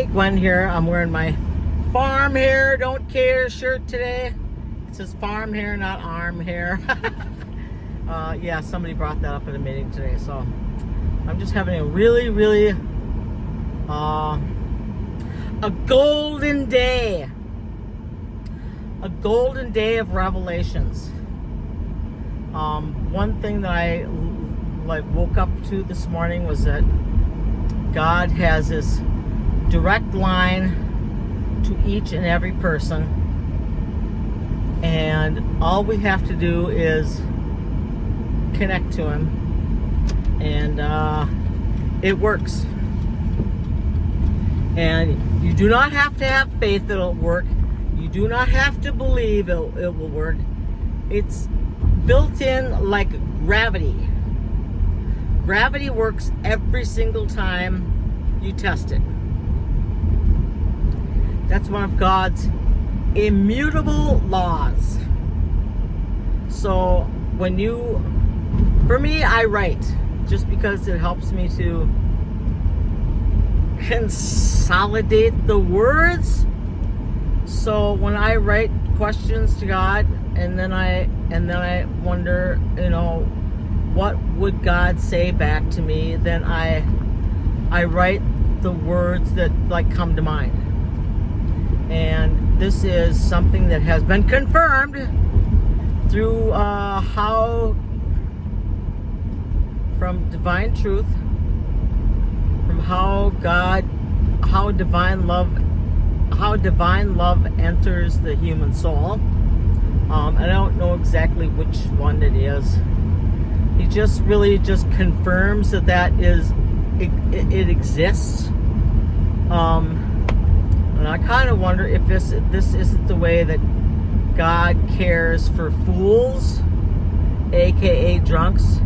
Hey, Gwen here. I'm wearing my farm hair, don't care shirt today. It says farm hair, not arm hair. Yeah, somebody brought that up at a meeting today. So I'm just having a really, a golden day. A golden day of revelations. One thing that I woke up to this morning was that God has this direct line to each and every person, and all we have to do is connect to Him, and it works. And you do not have to have faith that it'll work. You do not have to believe it will work. It's built in like gravity. Gravity works every single time you test it. That's one of God's immutable laws. So for me, I write just because it helps me to consolidate the words. So when I write questions to God, and then I wonder, what would God say back to me? Then I write the words that come to mind. And this is something that has been confirmed through from divine truth, from how divine love enters the human soul. I don't know exactly which one it is. He just confirms that it exists. And I kind of wonder if this isn't the way that God cares for fools, aka drunks,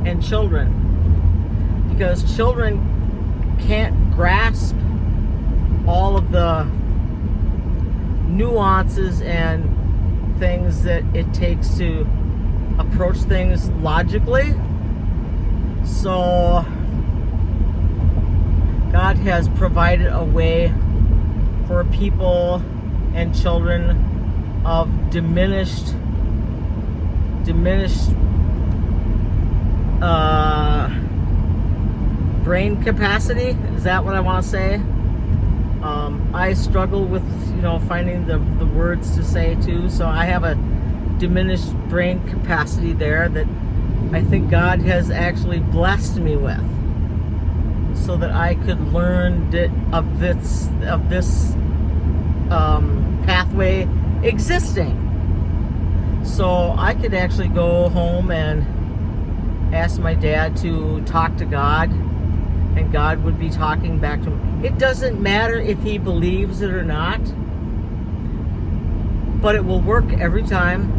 and children. Because children can't grasp all of the nuances and things that it takes to approach things logically. So God has provided a way for people and children of diminished brain capacity. Is that what I want to say? I struggle with finding the words to say too. So I have a diminished brain capacity there that I think God has actually blessed me with, so that I could learn of this pathway existing. So I could actually go home and ask my dad to talk to God, and God would be talking back to him. It doesn't matter if he believes it or not, but it will work every time,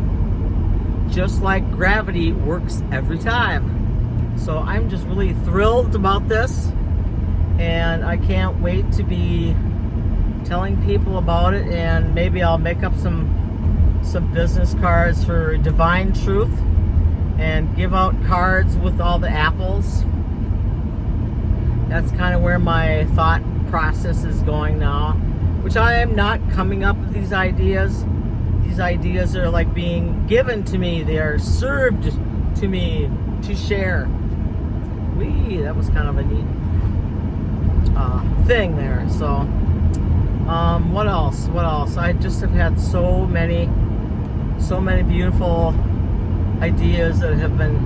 just like gravity works every time. So I'm just really thrilled about this, and I can't wait to be telling people about it. And maybe I'll make up some business cards for Divine Truth and give out cards with all the apples. That's kind of where my thought process is going now, which I am not coming up with these ideas. These ideas are like being given to me. They are served to me to share. That was kind of a neat thing there. So what else? I just have had so many beautiful ideas that have been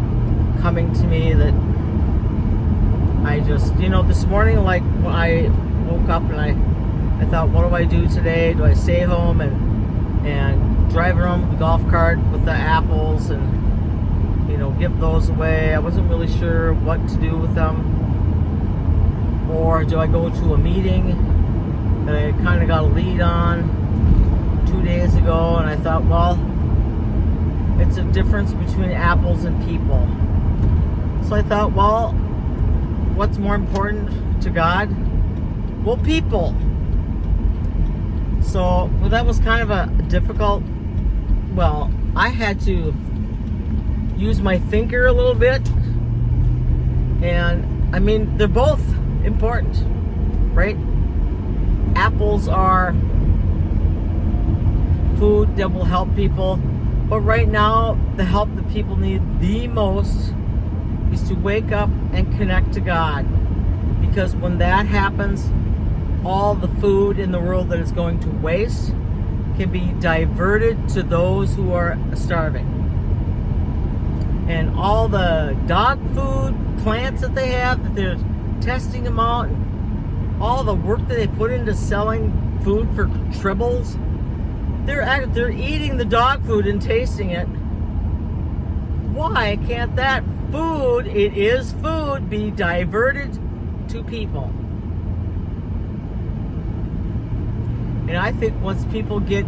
coming to me that I just, this morning, like when I woke up and I thought, what do I do today? Do I stay home and drive around with the golf cart with the apples and give those away? I wasn't really sure what to do with them. Or do I go to a meeting that I kind of got a lead on 2 days ago, and I thought, well, it's a difference between apples and people. So I thought, well, what's more important to God? Well, people. So that was kind of a difficult, I had to use my thinker a little bit. And I mean, they're both important, right? apples are food that will help people. But right now, the help that people need the most is to wake up and connect to God. Because when that happens, all the food in the world that is going to waste can be diverted to those who are starving. And all the dog food plants that they have, that they're testing them out, and all the work that they put into selling food for tribbles, they're eating the dog food and tasting it. Why can't that food, it is food, be diverted to people? And I think once people get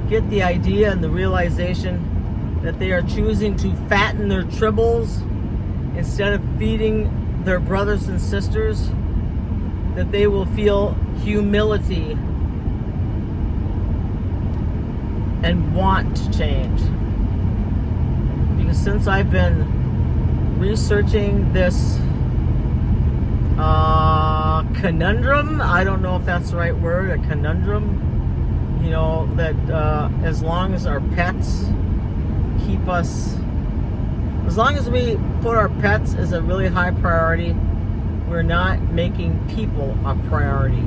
the idea and the realization that they are choosing to fatten their tribbles instead of feeding their brothers and sisters, that they will feel humility and want to change. Because since I've been researching this conundrum, I don't know if that's the right word, a conundrum, you know, that as long as our pets keep us, as long as we put our pets as a really high priority, we're not making people a priority.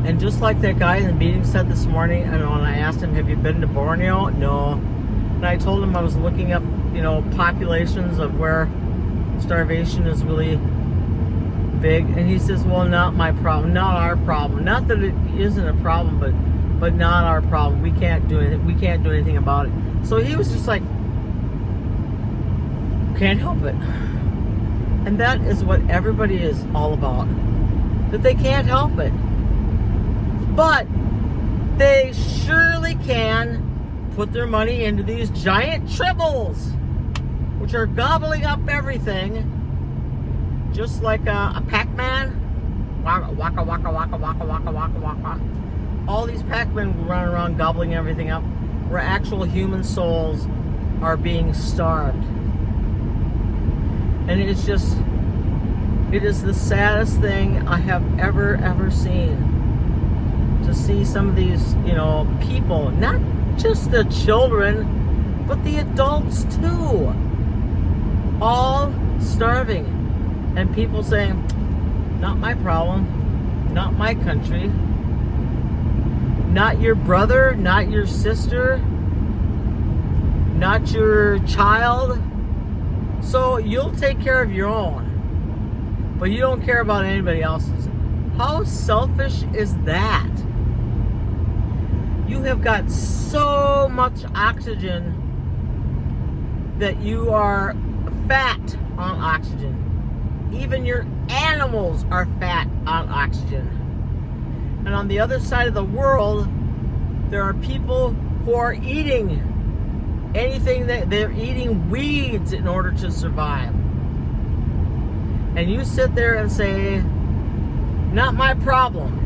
And just like that guy in the meeting said this morning, and when I asked him, have you been to Borneo? No. And I told him I was looking up, you know, populations of where starvation is really big. And he says, well, not my problem, not our problem. Not that it isn't a problem, but not our problem. We can't do anything. We can't do anything about it. So he was just like, can't help it. And that is what everybody is all about. That they can't help it. But they surely can put their money into these giant tribbles, which are gobbling up everything, just like a Pac-Man. Waka, waka, waka, waka, waka, waka, waka, waka. All these Pac-Men run around gobbling everything up, where actual human souls are being starved. And it's just, it is the saddest thing I have ever seen. To see some of these, you know, people, not just the children, but the adults too, all starving. And people saying, not my problem, not my country, not your brother, not your sister, not your child. So you'll take care of your own, but you don't care about anybody else's. How selfish is that? You have got so much oxygen that you are fat on oxygen. Even your animals are fat on oxygen. And on the other side of the world, there are people who are eating anything that they're eating weeds in order to survive. And you sit there and say, not my problem.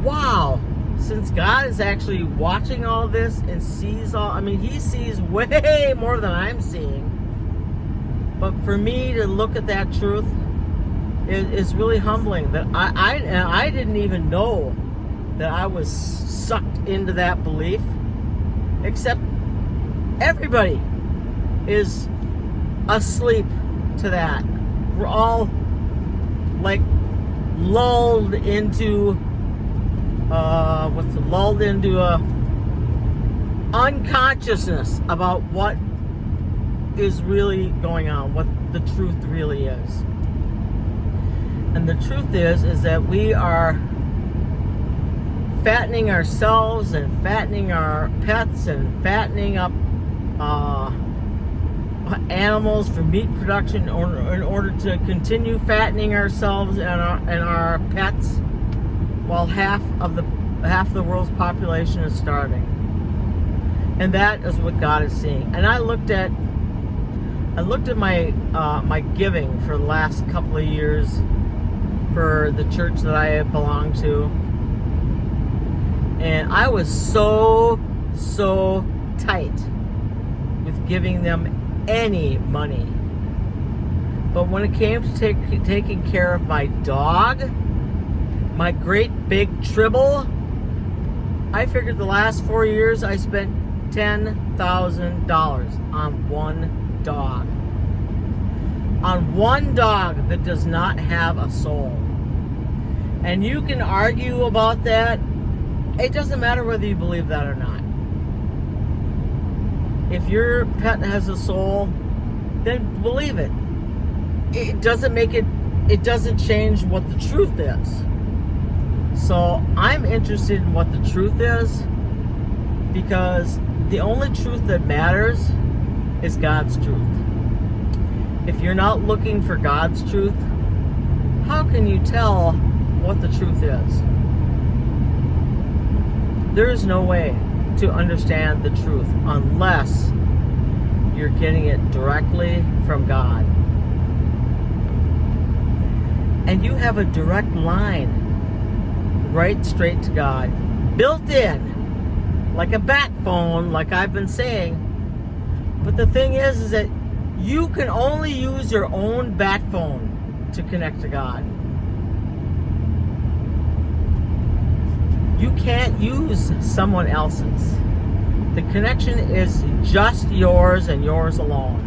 Wow. Since God is actually watching all of this and sees all, I mean, he sees way more than I'm seeing. But for me to look at that truth is really humbling. That I didn't even know that I was sucked into that belief. Except everybody is asleep to that. We're all like lulled into unconsciousness about what is really going on, what the truth really is. And the truth is that we are fattening ourselves and fattening our pets and fattening up animals for meat production in order to continue fattening ourselves and our pets, while half the world's population is starving. And that is what God is seeing. And I looked at my my giving for the last couple of years for the church that I belong to, and I was so tight with giving them any money. But when it came to taking care of my dog, my great big tribble, I figured the last 4 years I spent $10,000 on one dog. On one dog that does not have a soul. And you can argue about that. It doesn't matter whether you believe that or not. If your pet has a soul, then believe it. It doesn't change what the truth is. So I'm interested in what the truth is, because the only truth that matters is God's truth. If you're not looking for God's truth, how can you tell what the truth is? There is no way to understand the truth unless you're getting it directly from God. And you have a direct line right straight to God, built in, like a bat phone, like I've been saying. But the thing is that you can only use your own bat phone to connect to God. You can't use someone else's. The connection is just yours and yours alone.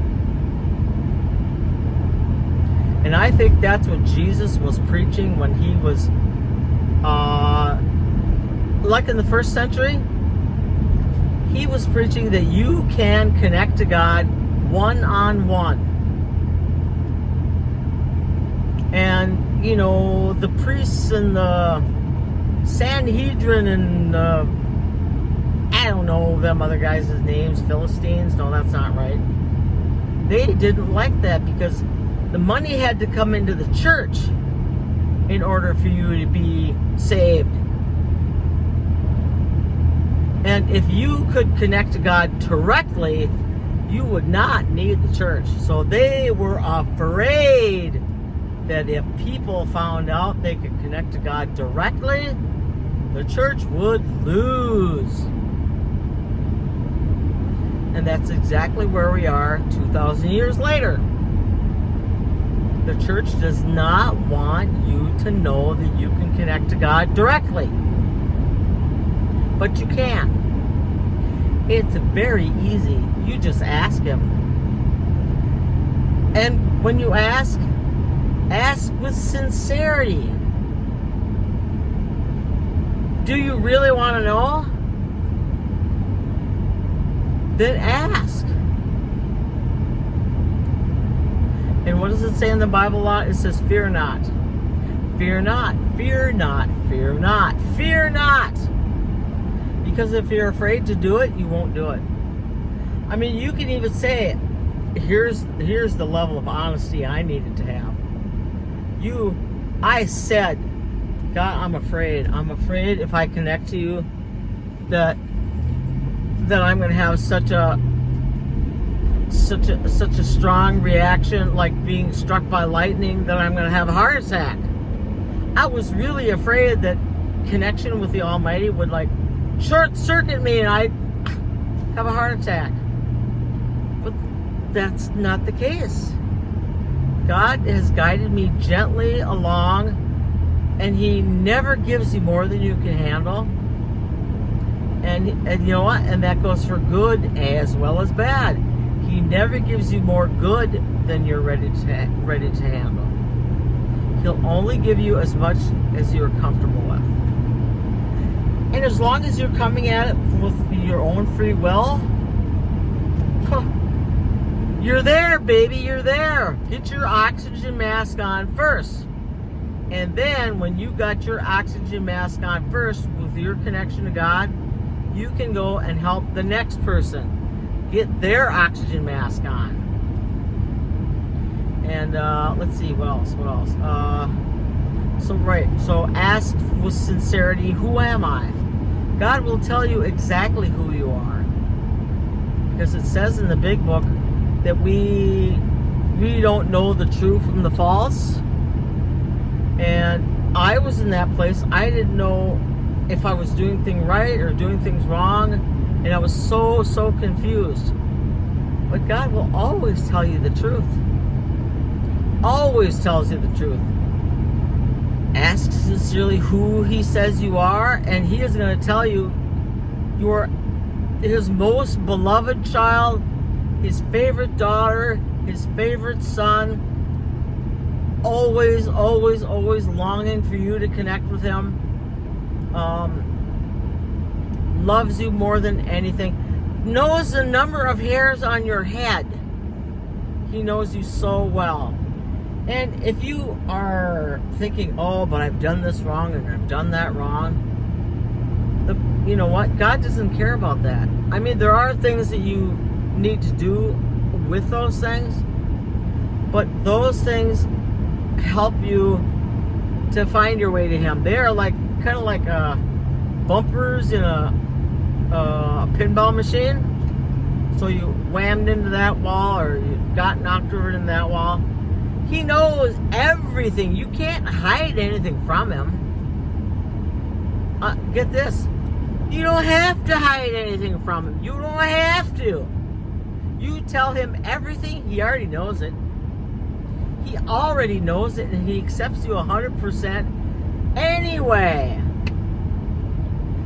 And I think that's what Jesus was preaching when he was, like in the first century, he was preaching that you can connect to God one-on-one. And, you know, the priests and the Sanhedrin and I don't know them other guys' names, Philistines, no, that's not right. They didn't like that because the money had to come into the church in order for you to be saved. And if you could connect to God directly, you would not need the church. So they were afraid that if people found out they could connect to God directly, the church would lose. And that's exactly where we are 2,000 years later. The church does not want you to know that you can connect to God directly. But you can. It's very easy. You just ask Him. And when you ask with sincerity. Do you really want to know? Then ask. And what does it say in the Bible a lot? It says, fear not. Fear not. Fear not. Fear not. Fear not. Because if you're afraid to do it, you won't do it. I mean, you can even say, here's the level of honesty I needed to have. I said, God, I'm afraid. I'm afraid if I connect to you that I'm going to have such a strong reaction, like being struck by lightning, that I'm going to have a heart attack. I was really afraid that connection with the Almighty would like short circuit me and I'd have a heart attack. But that's not the case. God has guided me gently along, and He never gives you more than you can handle. And you know what? And that goes for good as well as bad. He never gives you more good than you're ready to handle. He'll only give you as much as you're comfortable with. And as long as you're coming at it with your own free will, you're there, baby, you're there. Get your oxygen mask on first. And then when you got your oxygen mask on first with your connection to God, you can go and help the next person get their oxygen mask on. And let's see, what else? So ask with sincerity, who am I? God will tell you exactly who you are. Because it says in the big book that we don't know the true from the false. And I was in that place. I didn't know if I was doing things right or doing things wrong. And I was so confused. But God will always tell you the truth. Always tells you the truth. ask sincerely who he says you are, and he is going to tell you are his most beloved child, his favorite daughter, his favorite son, always, always, always longing for you to connect with him, loves you more than anything, knows the number of hairs on your head. He knows you so well. And if you are thinking, oh, but I've done this wrong and I've done that wrong, you know what? God doesn't care about that. I mean, there are things that you need to do with those things, but those things help you to find your way to him. They are like kind of like bumpers in a pinball machine. So you whammed into that wall, or you got knocked over into that wall. He knows everything. You can't hide anything from him. Get this. You don't have to hide anything from him. You don't have to. You tell him everything. He already knows it. He already knows it, and he accepts you 100% anyway.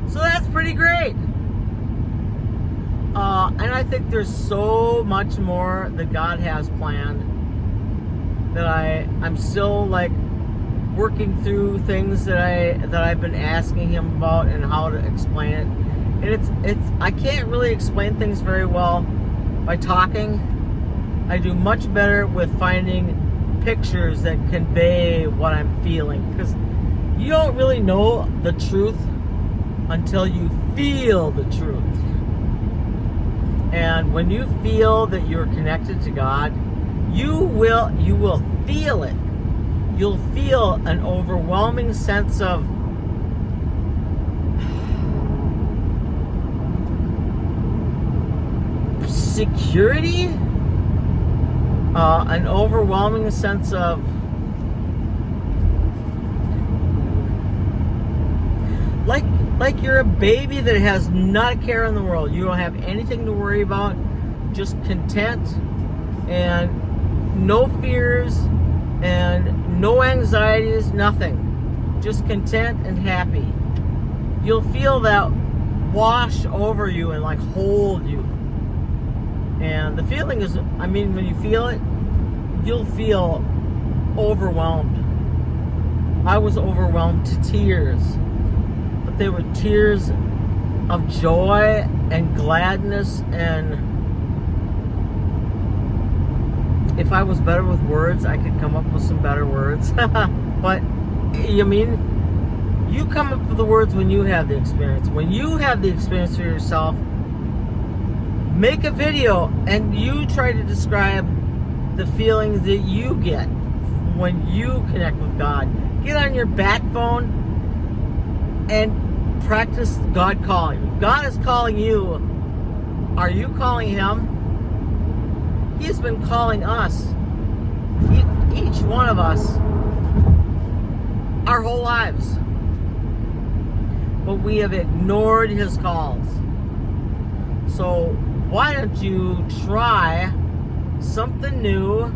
So that's pretty great. And I think there's so much more that God has planned that I'm still like working through things that I've been asking him about and how to explain it. And it's I can't really explain things very well by talking. I do much better with finding pictures that convey what I'm feeling, because you don't really know the truth until you feel the truth. And when you feel that you're connected to God, you will feel it. You'll feel an overwhelming sense of security, an overwhelming sense of like you're a baby that has not a care in the world. You don't have anything to worry about, just content and no fears and no anxieties, nothing. Just content and happy. You'll feel that wash over you and like hold you. And the feeling is, I mean, when you feel it, you'll feel overwhelmed. I was overwhelmed to tears. But they were tears of joy and gladness, and if I was better with words, I could come up with some better words. But, you mean, you come up with the words when you have the experience. When you have the experience for yourself, make a video and you try to describe the feelings that you get when you connect with God. Get on your bat phone and practice God calling you. God is calling you. Are you calling him? He's been calling us, each one of us, our whole lives. But we have ignored his calls. So why don't you try something new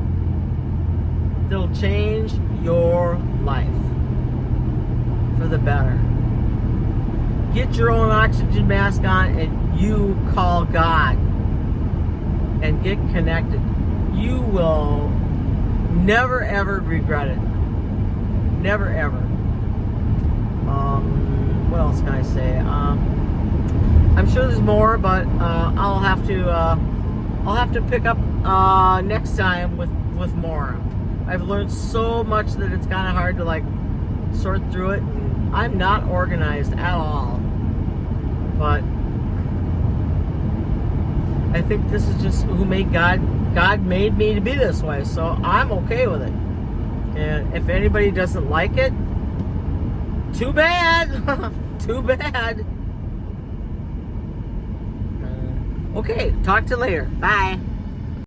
that'll change your life for the better? Get your own oxygen mask on and you call God and get connected. You will never ever regret it. Never ever. What else can I say? I'm sure there's more, but I'll have to pick up next time with more. I've learned so much that it's kind of hard to like sort through it. And I'm not organized at all, but I think this is just who made God. God made me to be this way, so I'm okay with it. And if anybody doesn't like it, too bad. Too bad. Okay, talk to you later. Bye.